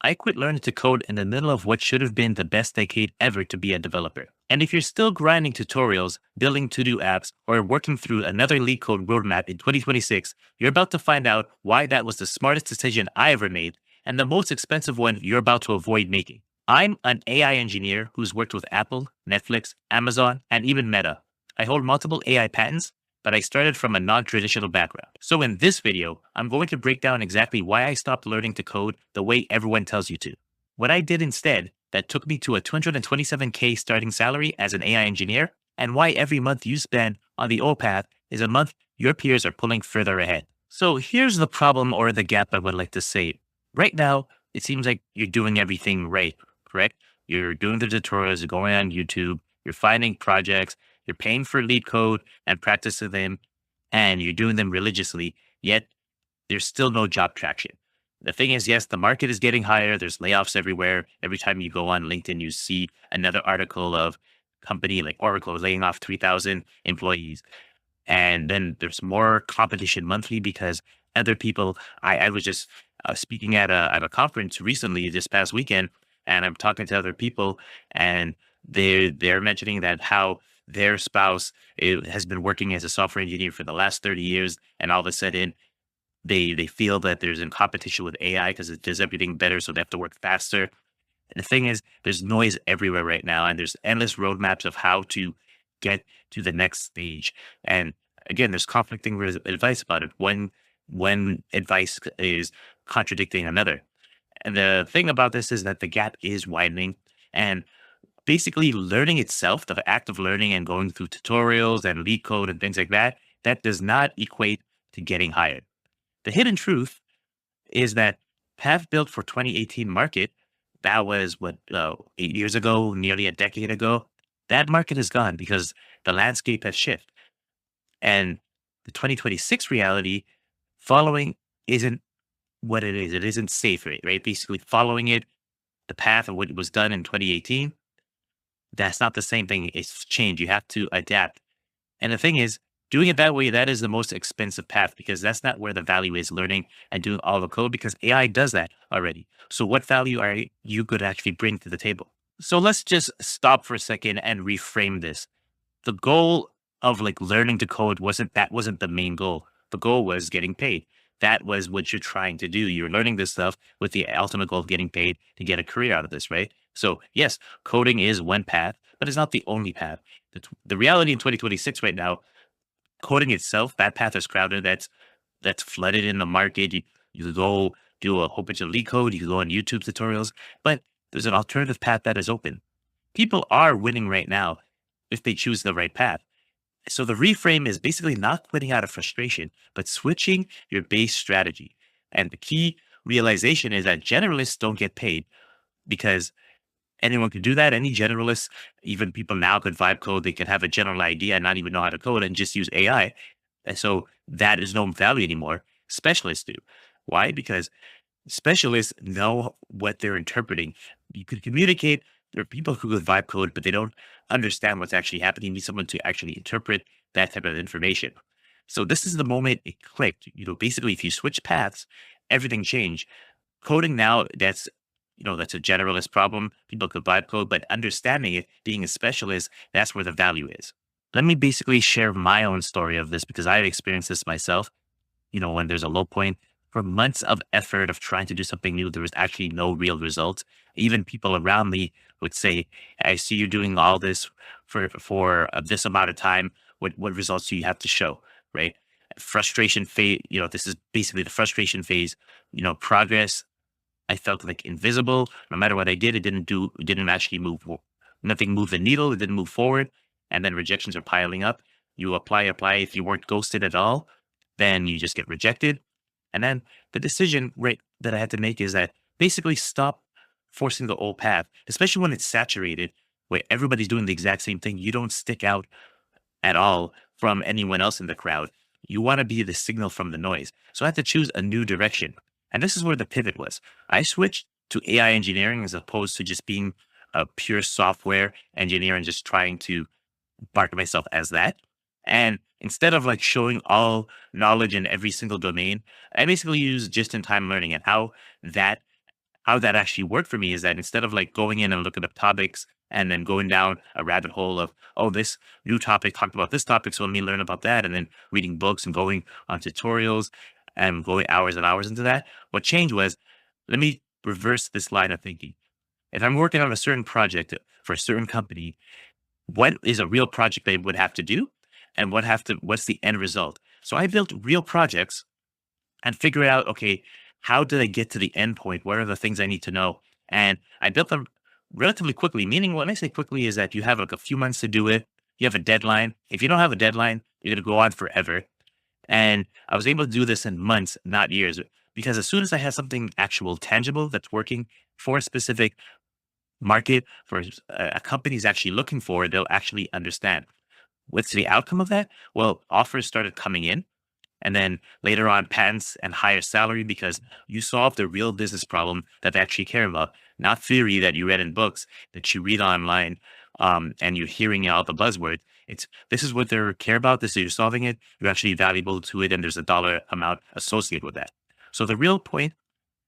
I quit learning to code in the middle of what should have been the best decade ever to be a developer. And if you're still grinding tutorials, building to do apps, or working through another leak code roadmap in 2026, you're about to find out why that was the smartest decision I ever made and the most expensive one you're about to avoid making. I'm an AI engineer who's worked with Apple, Netflix, Amazon, and even Meta. I hold multiple AI patents, but I started from a non traditional background. So, in this video, I'm going to break down exactly why I stopped learning to code the way everyone tells you to. What I did instead that took me to a 227K starting salary as an AI engineer, and why every month you spend on the old path is a month your peers are pulling further ahead. So, here's the problem or the gap I would like to say. Right now, it seems like you're doing everything right, correct? You're doing the tutorials, you're going on YouTube, you're finding projects, you're paying for lead code and practicing them, and you're doing them religiously, yet there's still no job traction. The thing is, yes, the market is getting higher. There's layoffs everywhere. Every time you go on LinkedIn, you see another article of company like Oracle laying off 3,000 employees. And then there's more competition monthly because other people, I was just speaking at a conference recently this past weekend, and I'm talking to other people, and they're mentioning that how their spouse has been working as a software engineer for the last 30 years, and all of a sudden they feel that there's in competition with AI because it does everything better, so they have to work faster. And the thing is, there's noise everywhere right now, and there's endless roadmaps of how to get to the next stage. And again, there's conflicting advice about it. One advice is contradicting another. And the thing about this is that the gap is widening, and basically learning itself, the act of learning and going through tutorials and lead code and things like that, that does not equate to getting hired. The hidden truth is that path built for 2018 market, that was what 8 years ago, nearly a decade ago. That market is gone because the landscape has shifted, and the 2026 reality following isn't what it is. It isn't safe, right? Basically, following it, the path of what was done in 2018, that's not the same thing. It's change. You have to adapt. And the thing is, doing it that way, that is the most expensive path because that's not where the value is learning and doing all the code because AI does that already. So what value are you could actually bring to the table? So let's just stop for a second and reframe this. The goal of like learning to code wasn't the main goal. The goal was getting paid. That was what you're trying to do. You're learning this stuff with the ultimate goal of getting paid to get a career out of this, right? So yes, coding is one path, but it's not the only path. The reality in 2026 right now, coding itself, that path is crowded. That's flooded in the market. You go do a whole bunch of leak code. You go on YouTube tutorials, but there's an alternative path that is open. People are winning right now if they choose the right path. So the reframe is basically not quitting out of frustration, but switching your base strategy. And the key realization is that generalists don't get paid because anyone could do that. Any generalist, even people now could vibe code. They could have a general idea and not even know how to code and just use AI. And so that is no value anymore. Specialists do. Why? Because specialists know what they're interpreting. You could communicate. There are people who could vibe code, but they don't understand what's actually happening. You need someone to actually interpret that type of information. So this is the moment it clicked. Basically, if you switch paths, everything changed. Coding now, that's a generalist problem. People could vibe code, but understanding it, being a specialist, that's where the value is. Let me basically share my own story of this because I've experienced this myself. When there's a low point, for months of effort of trying to do something new, there was actually no real results. Even people around me would say, "I see you doing all this for this amount of time. What results do you have to show?" Right? Frustration phase. This is basically the frustration phase. Progress. I felt like invisible. No matter what I did, it didn't actually move. Nothing moved the needle. It didn't move forward. And then rejections are piling up. You apply. If you weren't ghosted at all, then you just get rejected. And then the decision, right, that I had to make is that basically stop forcing the old path, especially when it's saturated, where everybody's doing the exact same thing. You don't stick out at all from anyone else in the crowd. You want to be the signal from the noise. So I had to choose a new direction. And this is where the pivot was. I switched to AI engineering as opposed to just being a pure software engineer and just trying to market myself as that. And instead of like showing all knowledge in every single domain, I basically use just in time learning and how that how that actually worked for me is that instead of like going in and looking up topics and then going down a rabbit hole of, oh, this new topic talked about this topic, so let me learn about that, and then reading books and going on tutorials and going hours and hours into that, what changed was, let me reverse this line of thinking. If I'm working on a certain project for a certain company, what is a real project they would have to do, and what's the end result? So I built real projects and figure out, okay, how did I get to the end point? What are the things I need to know? And I built them relatively quickly, meaning when I say quickly is that you have like a few months to do it. You have a deadline. If you don't have a deadline, you're going to go on forever. And I was able to do this in months, not years, because as soon as I had something actual tangible that's working for a specific market, for a company is actually looking for, they'll actually understand. What's the outcome of that? Well, offers started coming in, and then later on, patents and higher salary because you solved a real business problem that they actually care about, not theory that you read in books, that you read online, and you're hearing all the buzzwords. It's this is what they care about. This is you're solving it. You're actually valuable to it, and there's a dollar amount associated with that. So the real point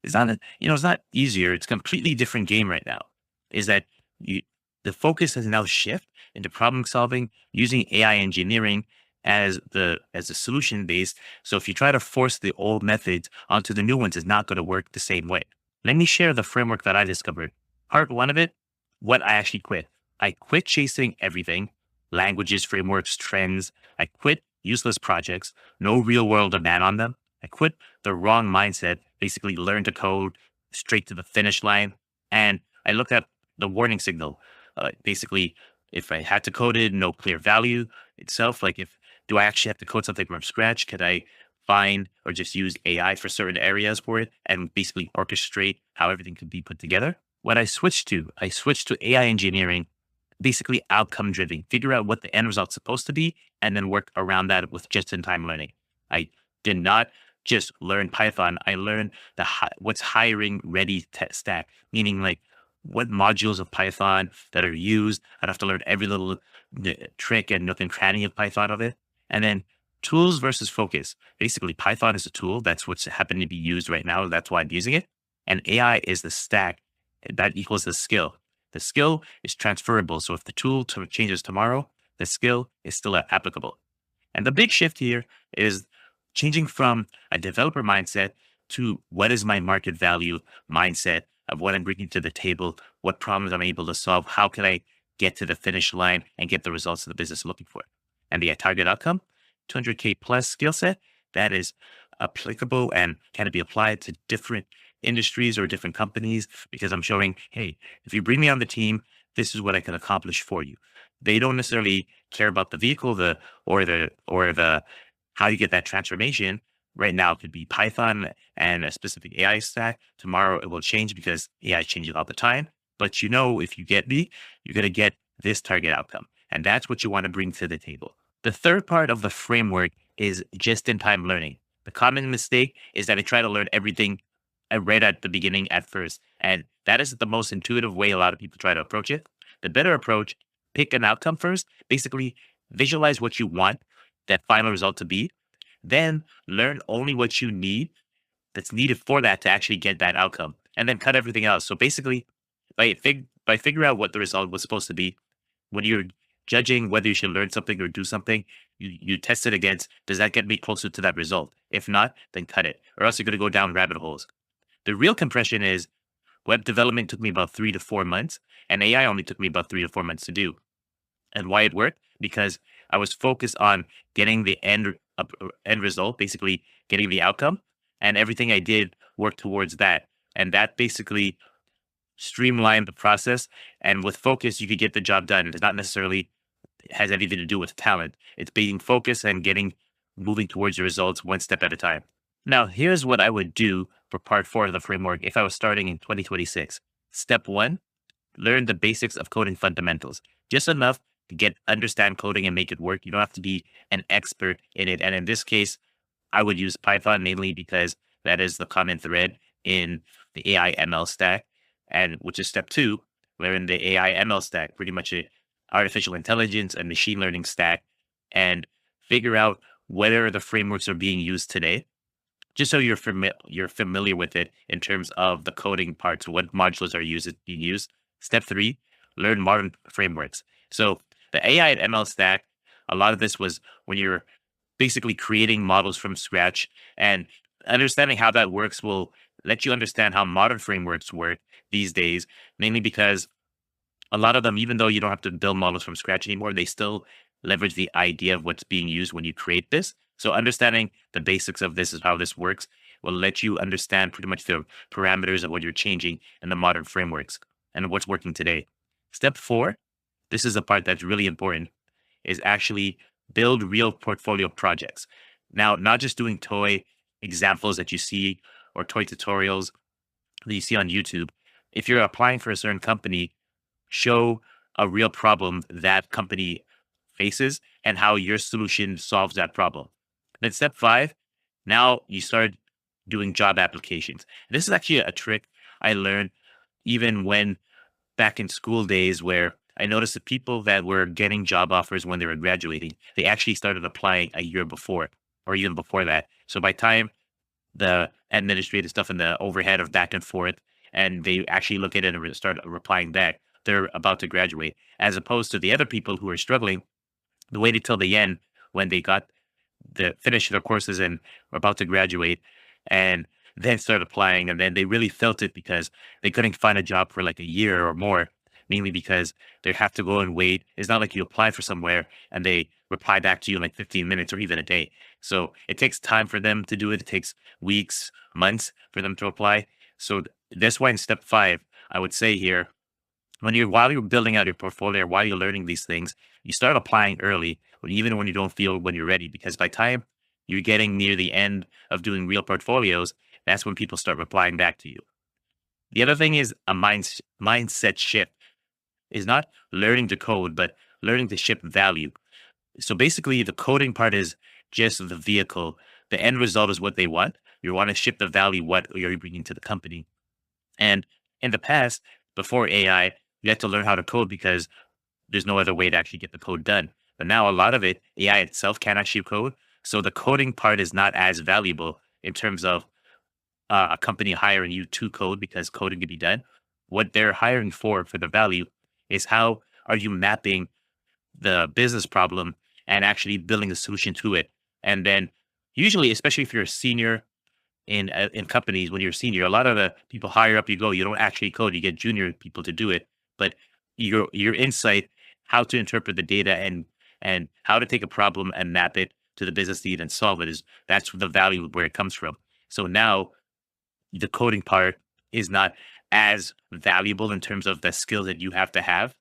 is not, it's not easier. It's a completely different game right now. Is that you, the focus has now shift into problem solving using AI engineering as a solution based. So if you try to force the old methods onto the new ones, it's not going to work the same way. Let me share the framework that I discovered. Part one of it, what I actually quit. I quit chasing everything, languages, frameworks, trends. I quit useless projects, no real world demand on them. I quit the wrong mindset, basically learn to code straight to the finish line. And I looked at the warning signal. Basically, if I had to code it, no clear value itself. Like if do I actually have to code something from scratch? Could I find or just use AI for certain areas for it and basically orchestrate how everything could be put together? What I switched to AI engineering, basically outcome driven, figure out what the end result's supposed to be, and then work around that with just in time learning. I did not just learn Python. I learned what's hiring ready stack, meaning like what modules of Python that are used. I'd have to learn every little trick and nook and cranny of Python of it. And then tools versus focus. Basically, Python is a tool. That's what's happening to be used right now. That's why I'm using it. And AI is the stack that equals the skill. The skill is transferable. So if the tool changes tomorrow, the skill is still applicable. And the big shift here is changing from a developer mindset to what is my market value mindset of what I'm bringing to the table, what problems I'm able to solve, how can I get to the finish line and get the results that the business is looking for. And the target outcome, 200K plus skill set that is applicable and can be applied to different industries or different companies because I'm showing, hey, if you bring me on the team, this is what I can accomplish for you. They don't necessarily care about the vehicle, or the how you get that transformation. Right now, it could be Python and a specific AI stack. Tomorrow, it will change because AI changes all the time. But if you get me, you're going to get this target outcome. And that's what you want to bring to the table. The third part of the framework is just-in-time learning. The common mistake is that I try to learn everything right at the beginning at first. And that is the most intuitive way a lot of people try to approach it. The better approach, pick an outcome first. Basically, visualize what you want that final result to be. Then learn only what you need that's needed for that to actually get that outcome. And then cut everything else. So basically, by figuring out what the result was supposed to be, when you're judging whether you should learn something or do something, you test it against, does that get me closer to that result? If not, then cut it, or else you're going to go down rabbit holes. The real compression is web development took me about 3 to 4 months, and AI only took me about 3 to 4 months to do. And why it worked? Because I was focused on getting the end result, basically getting the outcome, and everything I did worked towards that. And that basically streamlined the process. And with focus, you could get the job done. It's not necessarily has anything to do with talent. It's being focused and moving towards your results one step at a time. Now, here's what I would do for part four of the framework if I was starting in 2026. Step one, learn the basics of coding fundamentals. Just enough to understand coding and make it work. You don't have to be an expert in it. And in this case, I would use Python mainly because that is the common thread in the AI ML stack. And which is step two, learn the AI ML stack, pretty much a artificial intelligence and machine learning stack, and figure out whether the frameworks are being used today. just so you're familiar with it in terms of the coding parts, what modules are being used. Step three, learn modern frameworks. So the AI and ML stack, a lot of this was when you're basically creating models from scratch, and understanding how that works will let you understand how modern frameworks work these days, mainly because a lot of them, even though you don't have to build models from scratch anymore, they still leverage the idea of what's being used when you create this. So understanding the basics of this is how this works will let you understand pretty much the parameters of what you're changing in the modern frameworks and what's working today. Step four, this is the part that's really important, is actually build real portfolio projects. Now, not just doing toy examples that you see or toy tutorials that you see on YouTube. If you're applying for a certain company, show a real problem that company faces and how your solution solves that problem. Then step five, now you start doing job applications. This is actually a trick I learned even when back in school days, where I noticed the people that were getting job offers when they were graduating, they actually started applying a year before or even before that. So by time the administrative stuff and the overhead of back and forth, and they actually look at it and start replying back, they're about to graduate, as opposed to the other people who are struggling, they waited till the end when they got the finish their courses and were about to graduate, and then start applying, and then they really felt it because they couldn't find a job for like a year or more, mainly because they have to go and wait. It's not like you apply for somewhere and they reply back to you in like 15 minutes or even a day. So it takes time for them to do it. It takes weeks, months for them to apply. So that's why in step five, I would say here, while you're building out your portfolio, while you're learning these things, you start applying early, even when you don't feel when you're ready, because by time you're getting near the end of doing real portfolios, that's when people start replying back to you. The other thing is a mindset shift, is not learning to code, but learning to ship value. So basically, the coding part is just the vehicle. The end result is what they want. You want to ship the value, what you're bringing to the company. And in the past, before AI, you had to learn how to code because there's no other way to actually get the code done. But now a lot of it, AI itself can actually code. So the coding part is not as valuable in terms of a company hiring you to code because coding can be done. What they're hiring for the value, is how are you mapping the business problem and actually building a solution to it. And then usually, especially if you're a senior in companies, when you're a senior, a lot of the people higher up you go, you don't actually code, you get junior people to do it. But your insight, how to interpret the data and how to take a problem and map it to the business need and solve it, is that's the value where it comes from. So now the coding part is not as valuable in terms of the skills that you have to have.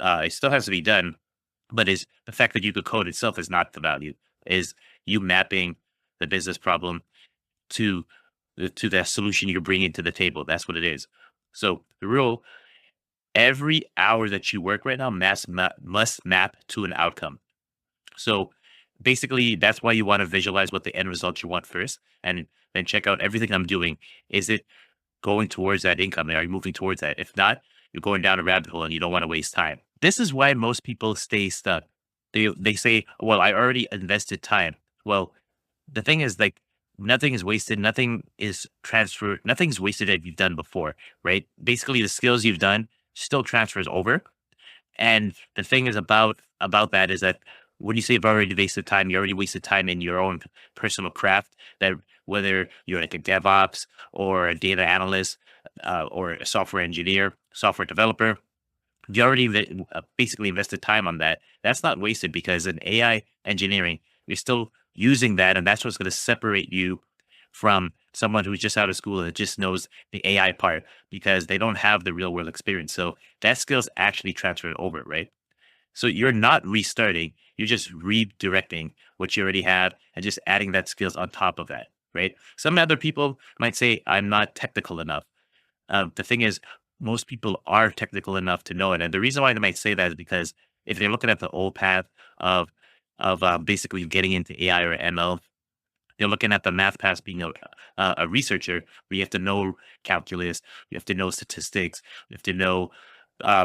It still has to be done, but is the fact that you could code itself is not the value. Is you mapping the business problem to the solution you're bringing to the table. That's what it is. So the rule: every hour that you work right now must map to an outcome. So basically, that's why you want to visualize what the end result you want first, and then check out everything I'm doing. Is it going towards that income? Are you moving towards that? If not, you're going down a rabbit hole and you don't want to waste time. This is why most people stay stuck. They say, "Well, I already invested time." Well, the thing is, like, nothing is wasted, nothing is transferred, nothing's wasted that you've done before, right? Basically, the skills you've done still transfers over. And the thing is about that is that when you say you've already wasted time, you already wasted time in your own personal craft. That whether you're like a DevOps or a data analyst or a software engineer, software developer, you already basically invested time on that. That's not wasted because in AI engineering, you're still using that, and that's what's going to separate you from someone who's just out of school and just knows the AI part because they don't have the real world experience. So that skill's actually transferred over, right? So you're not restarting, you're just redirecting what you already have and just adding that skills on top of that, right? Some other people might say, I'm not technical enough. The thing is, most people are technical enough to know it. And the reason why they might say that is because if they're looking at the old path of basically getting into AI or ML, they're looking at the math path being a researcher where you have to know calculus, you have to know statistics, you have to know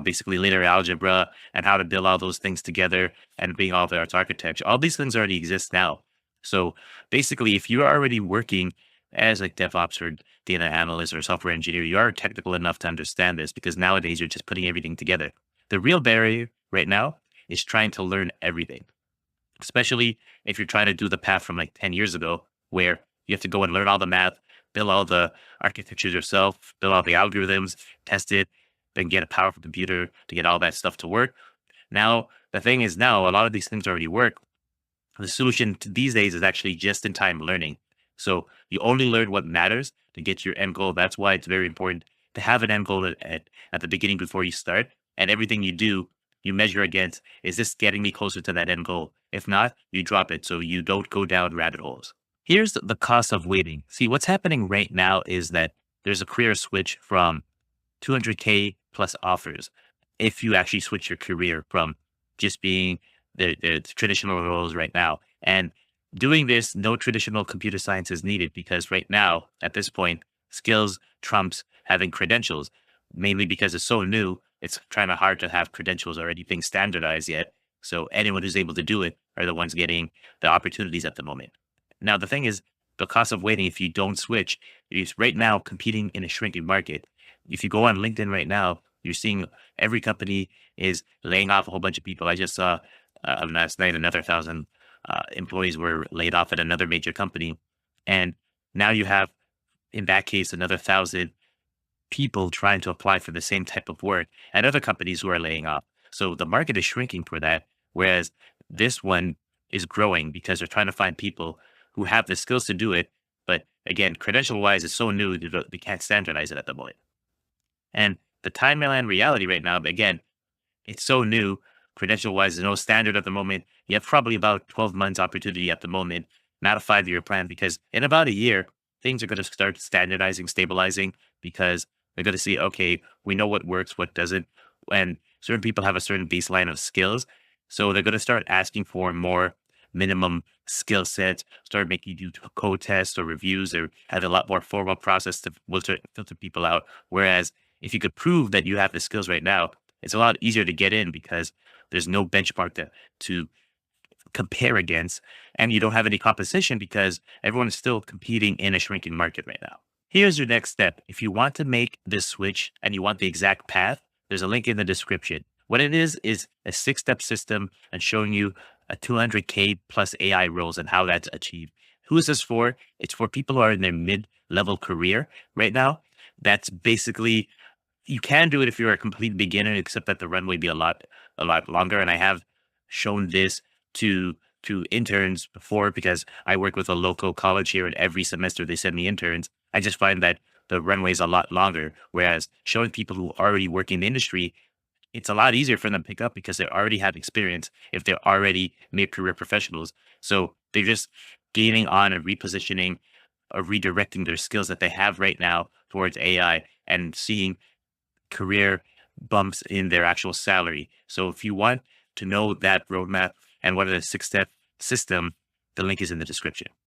basically linear algebra and how to build all those things together and being all the arts architecture. All these things already exist now. So basically, if you're already working as like DevOps or data analyst or software engineer, you are technical enough to understand this because nowadays you're just putting everything together. The real barrier right now is trying to learn everything, especially if you're trying to do the path from like 10 years ago, where you have to go and learn all the math, build all the architectures yourself, build all the algorithms, test it, then get a powerful computer to get all that stuff to work. Now, the thing is, now a lot of these things already work. The solution to these days is actually just in time learning. So you only learn what matters to get your end goal. That's why it's very important to have an end goal at the beginning before you start. And everything you do, you measure against, is this getting me closer to that end goal? If not, you drop it so you don't go down rabbit holes. Here's the cost of waiting. See, what's happening right now is that there's a career switch from 200K plus offers if you actually switch your career from just being the traditional roles right now. And doing this, no traditional computer science is needed because right now, at this point, skills trumps having credentials, mainly because it's so new. It's kind of hard to have credentials or anything standardized yet. So anyone who's able to do it are the ones getting the opportunities at the moment. Now, the thing is, the cost of waiting, if you don't switch, is right now competing in a shrinking market. If you go on LinkedIn right now, you're seeing every company is laying off a whole bunch of people. I just saw last night another 1,000 employees were laid off at another major company. And now you have, in that case, another 1,000 people trying to apply for the same type of work at other companies who are laying off. So the market is shrinking for that, whereas this one is growing because they're trying to find people who have the skills to do it. But again, credential wise, it's so new, they can't standardize it at the moment. And the timeline reality right now, again, it's so new. Credential wise, there's no standard at the moment. You have probably about 12 months opportunity at the moment, not a 5-year plan, because in about a year, things are going to start standardizing, stabilizing, because they're going to see, okay, we know what works, what doesn't. And certain people have a certain baseline of skills. So they're going to start asking for more minimum skill sets, start making you do code tests or reviews, or have a lot more formal process to filter people out. Whereas if you could prove that you have the skills right now, it's a lot easier to get in because there's no benchmark to compare against, and you don't have any competition because everyone is still competing in a shrinking market right now. Here's your next step. If you want to make this switch and you want the exact path, there's a link in the description. What it is a 6-step system and showing you a 200K plus AI roles and how that's achieved. Who is this for? It's for people who are in their mid-level career right now. That's basically, you can do it if you're a complete beginner, except that the runway be a lot longer. And I have shown this to interns before because I work with a local college here, and every semester they send me interns. I just find that the runway is a lot longer. Whereas showing people who already work in the industry, it's a lot easier for them to pick up because they already have experience if they're already mid-career professionals. So they're just gaining on and repositioning or redirecting their skills that they have right now towards AI and seeing career bumps in their actual salary. So if you want to know that roadmap and what is a 6-step system, the link is in the description.